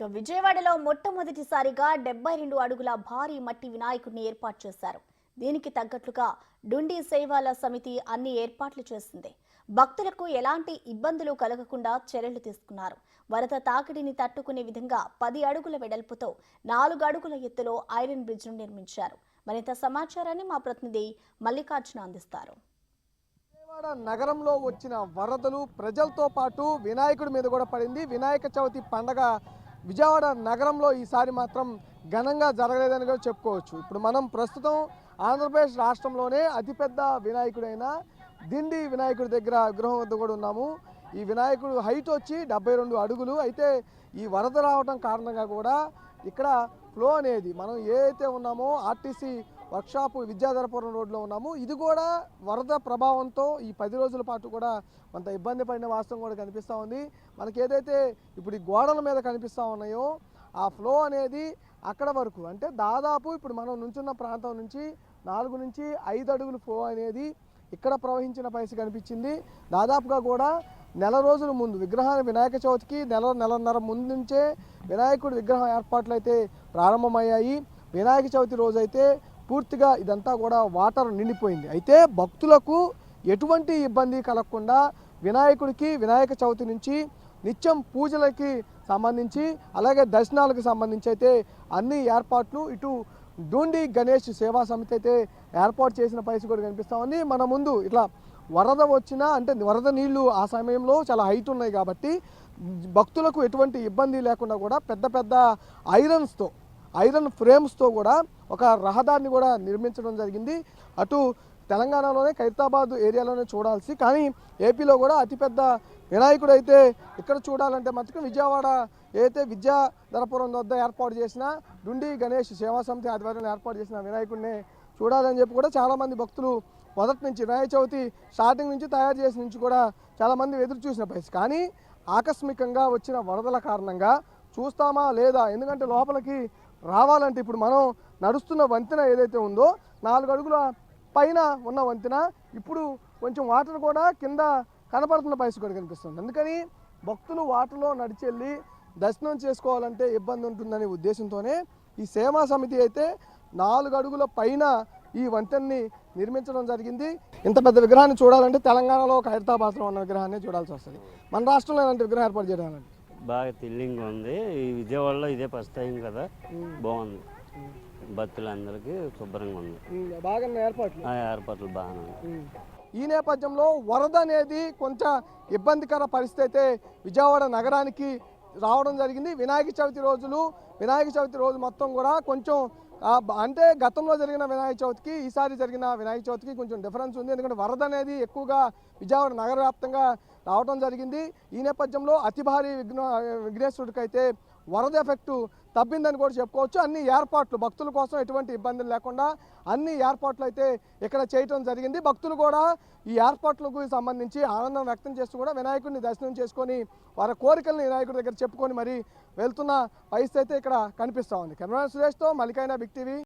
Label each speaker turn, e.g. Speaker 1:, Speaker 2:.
Speaker 1: విజయవాడలో మొట్టమొదటిసారిగా 72 అడుగుల భారీ మట్టి వినాయకుడిని ఏర్పాటు చేశారు. దీనికి తగ్గట్లుగా డుండి సేవాల సమితి అన్ని ఏర్పాట్లు చేసింది. భక్తులకు ఎలాంటి ఇబ్బందులు కలగకుండా చర్యలు తీసుకున్నారు. వరద తాకిడిని తట్టుకునే విధంగా 10 అడుగుల వెడల్పుతో 4 అడుగుల ఎత్తులో ఐరన్ బ్రిడ్జ్ను నిర్మించారు. మరింత సమాచారాన్ని మా ప్రతినిధి మల్లికార్జున అందిస్తారు.
Speaker 2: విజయవాడ నగరంలో వచ్చిన వరదలు ప్రజలతో పాటు వినాయకుడి మీద కూడా పడింది. వినాయక చవితి పండగ విజయవాడ నగరంలో ఈసారి మాత్రం ఘనంగా జరగలేదని కూడా చెప్పుకోవచ్చు. ఇప్పుడు మనం ప్రస్తుతం ఆంధ్రప్రదేశ్ రాష్ట్రంలోనే అతిపెద్ద వినాయకుడైన దిండి వినాయకుడి దగ్గర విగ్రహం వద్ద కూడా ఉన్నాము. ఈ వినాయకుడు హైట్ వచ్చి 72 అడుగులు. అయితే ఈ వరద రావడం కారణంగా కూడా ఇక్కడ ఫ్లో అనేది మనం ఏదైతే ఉన్నామో ఆర్టీసీ వర్క్షాప్ విద్యాధరపురం రోడ్లో ఉన్నాము. ఇది కూడా వరద ప్రభావంతో ఈ 10 రోజుల పాటు కూడా కొంత ఇబ్బంది పడిన వాస్తవం కూడా కనిపిస్తూ ఉంది. మనకి ఏదైతే ఇప్పుడు ఈ గోడల మీద కనిపిస్తూ ఉన్నాయో ఆ ఫ్లో అనేది అక్కడ వరకు, అంటే దాదాపు ఇప్పుడు మనం నుంచున్న ప్రాంతం నుంచి 4 నుంచి 5 అడుగుల ఫ్లో అనేది ఇక్కడ ప్రవహించిన పరిస్థితి కనిపించింది. దాదాపుగా కూడా నెల రోజుల ముందు వినాయక చవితికి నెలన్నర ముందు నుంచే వినాయకుడి విగ్రహం ఏర్పాట్లు అయితే ప్రారంభమయ్యాయి. వినాయక చవితి రోజు అయితే పూర్తిగా ఇదంతా కూడా వాటర్ నిండిపోయింది. అయితే భక్తులకు ఎటువంటి ఇబ్బంది కలగకుండా వినాయకుడికి వినాయక చవితి నుంచి నిత్యం పూజలకి సంబంధించి అలాగే దర్శనాలకు సంబంధించి అయితే అన్ని ఏర్పాట్లు ఇటు డూండి గణేష్ సేవా సమితి అయితే ఏర్పాటు చేసిన పరిస్థితి కూడా కనిపిస్తూ ఉంది. మన ముందు ఇట్లా వరద వచ్చినా, అంటే వరద నీళ్లు ఆ సమయంలో చాలా హైట్ ఉన్నాయి కాబట్టి భక్తులకు ఎటువంటి ఇబ్బంది లేకుండా కూడా పెద్ద పెద్ద ఐరన్ ఫ్రేమ్స్తో కూడా ఒక రహదారిని కూడా నిర్మించడం జరిగింది. అటు తెలంగాణలోనే ఖైరతాబాద్ ఏరియాలోనే చూడాల్సి, కానీ ఏపీలో కూడా అతిపెద్ద వినాయకుడు అయితే ఇక్కడ చూడాలంటే మటుకు విజయవాడ ఏదైతే విద్యాధరపురం వద్ద ఏర్పాటు చేసిన డుండి గణేష్ సేవా సమితి ఆధ్వర్యంలో ఏర్పాటు చేసిన వినాయకుడిని చూడాలని చెప్పి కూడా చాలామంది భక్తులు మొదటి నుంచి వినాయక చవితి స్టార్టింగ్ నుంచి తయారు చేసిన నుంచి కూడా చాలామంది ఎదురు చూసిన పరిస్థితి. కానీ ఆకస్మికంగా వచ్చిన వరదల కారణంగా చూస్తామా లేదా, ఎందుకంటే లోపలికి రావాలంటే ఇప్పుడు మనం నడుస్తున్న వంతెన ఏదైతే ఉందో 4 అడుగుల పైన ఉన్న వంతెన ఇప్పుడు కొంచెం వాటర్ కూడా కింద కనపడుతున్న పరిస్థితి కూడా కనిపిస్తుంది. అందుకని భక్తులు వాటర్లో నడిచెళ్ళి దర్శనం చేసుకోవాలంటే ఇబ్బంది ఉంటుందనే ఉద్దేశంతోనే ఈ సేవా సమితి అయితే 4 అడుగుల పైన ఈ వంతెనని నిర్మించడం జరిగింది. ఇంత పెద్ద విగ్రహాన్ని చూడాలంటే తెలంగాణలో ఖైరతాబాద్లో ఉన్న విగ్రహాన్ని చూడాల్సి వస్తుంది. మన రాష్ట్రంలో ఇలాంటి విగ్రహం ఏర్పాటు చేయడానికి
Speaker 3: బాగా థ్రిల్లింగ్ ఉంది. ఈ విజయవాడలో ఇదే ఫస్ట్ టైం కదా, బాగుంది. భక్తులందరికీ శుభ్రంగా ఉంది.
Speaker 2: బాగా
Speaker 3: ఏర్పాట్లు బాగానే ఉంది.
Speaker 2: ఈ నేపథ్యంలో వరద అనేది కొంచెం ఇబ్బందికర పరిస్థితి అయితే విజయవాడ నగరానికి రావడం జరిగింది. వినాయక చవితి రోజు మొత్తం కూడా కొంచెం అంటే గతంలో జరిగిన వినాయక చవితికి ఈసారి జరిగిన వినాయక చవితికి కొంచెం డిఫరెన్స్ ఉంది. ఎందుకంటే వరద అనేది ఎక్కువగా విజయవాడ నగర వ్యాప్తంగా రావడం జరిగింది. ఈ నేపథ్యంలో అతి భారీ విఘ్నేశ్వరుడికి అయితే వరద ఎఫెక్టు తప్పిందని కూడా చెప్పుకోవచ్చు. అన్ని ఏర్పాట్లు భక్తుల కోసం ఎటువంటి ఇబ్బందులు లేకుండా అన్ని ఏర్పాట్లు అయితే ఇక్కడ చేయటం జరిగింది. భక్తులు కూడా ఈ ఏర్పాట్లకు సంబంధించి ఆనందం వ్యక్తం చేస్తూ కూడా వినాయకుడిని దర్శనం చేసుకొని వారి కోరికలను వినాయకుడి దగ్గర చెప్పుకొని మరి వెళ్తున్న పరిస్థితి అయితే ఇక్కడ కనిపిస్తూ ఉంది. కెమెరా సురేష్తో మల్లికార్జున, బిగ్ టీవీ.